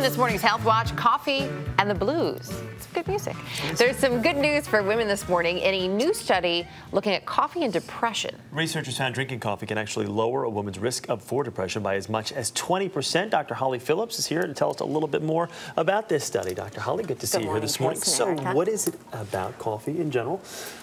this morning's Health Watch, coffee and the blues. It's good music. There's some good news for women this morning in a new study looking at coffee and depression. Researchers found drinking coffee can actually lower a woman's risk for depression by as much as 20%. Dr. Phillips is here to tell us a little bit more about this study. Dr. Holly, good to see you here this morning. So what is it about coffee in general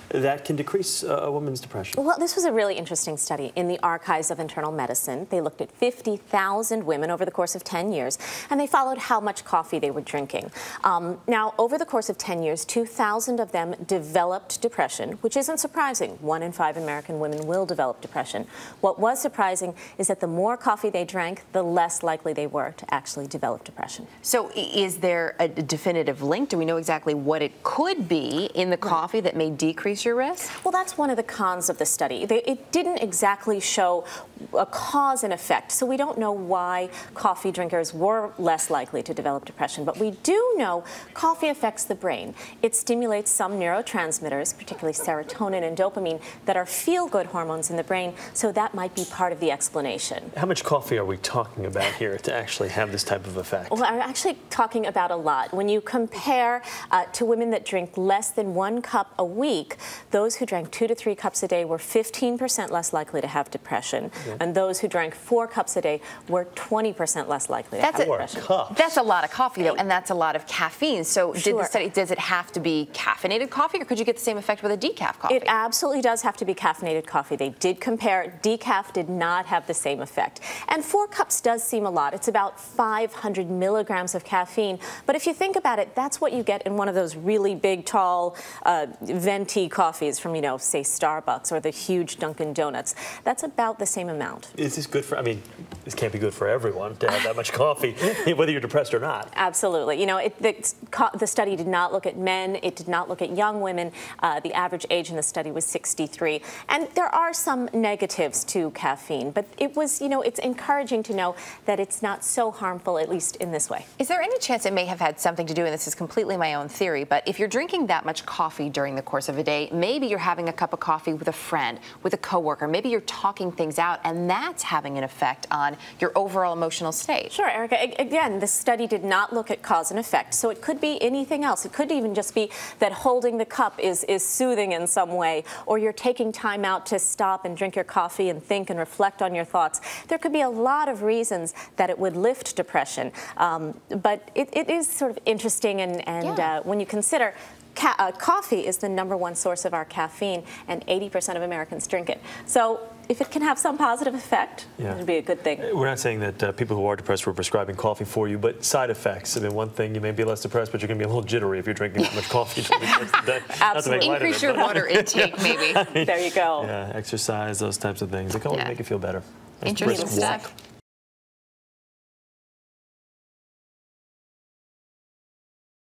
that can decrease a woman's depression? Well, this was a really interesting study in the Archives of Internal Medicine. They looked at 50,000 women over the course of 10 years, and they followed how much coffee they were drinking. Now, over the course of 10 years, 2,000 of them developed depression, which isn't surprising. 1 in 5 American women will develop depression. What was surprising is that the more coffee they drank, the less likely they were to actually develop depression. So is there a definitive link? Do we know exactly what it could be in the coffee that may decrease your risk? Well, that's one of the cons of the study. It didn't exactly show a cause and effect, so we don't know why coffee drinkers were less likely to develop depression. But we do know coffee affects the brain. It stimulates some neurotransmitters, particularly serotonin and dopamine, that are feel-good hormones in the brain, so that might be part of the explanation. How much coffee are we talking about here to actually have this type of effect? Well, I'm actually talking about a lot. When you compare to women that drink less than 1 cup a week, those who drank 2 to 3 cups a day were 15% less likely to have depression, and those who drank 4 cups a day were 20% less likely to have depression. 4 cups. That's a lot of coffee, though, and that's a lot of caffeine. So did the study, does it have to be caffeinated coffee, or could you get the same effect with a decaf coffee? It absolutely does have to be caffeinated coffee. They did compare. Decaf did not have the same effect. And 4 cups does seem a lot. It's about 500 milligrams of caffeine. But if you think about it, that's what you get in one of those really big, tall, venti coffees from, say, Starbucks or the huge Dunkin' Donuts. That's about the same amount. Is this good for, I mean, this can't be good for everyone to have that much coffee, whether you're depressed or not. Absolutely. The study did not look at men. It did not look at young women. The average age in the study was 63. And there are some negatives to caffeine, but it was, it's encouraging to know that it's not so harmful, at least in this way. Is there any chance it may have had something to do, and this is completely my own theory, but if you're drinking that much coffee during the course of a day, maybe you're having a cup of coffee with a friend, with a coworker, maybe you're talking things out, and that's having an effect on your overall emotional state? Sure, Erica. Again, the study did not look at cause and effect, so it could be anything else. It could even just be that holding the cup is soothing in some way, or you're taking time out to stop and drink your coffee and think and reflect on your thoughts. There could be a lot of reasons that it would lift depression, but it is sort of interesting, and when you consider coffee is the #1 source of our caffeine, and 80% of Americans drink it. So if it can have some positive effect, it would be a good thing. We're not saying that people who are depressed were prescribing coffee for you, but side effects. I mean, one thing, you may be less depressed, but you're going to be a little jittery if you're drinking that much coffee. Absolutely. Increase your water intake, maybe. There you go. Yeah, exercise, those types of things. They can only make you feel better. Interesting stuff.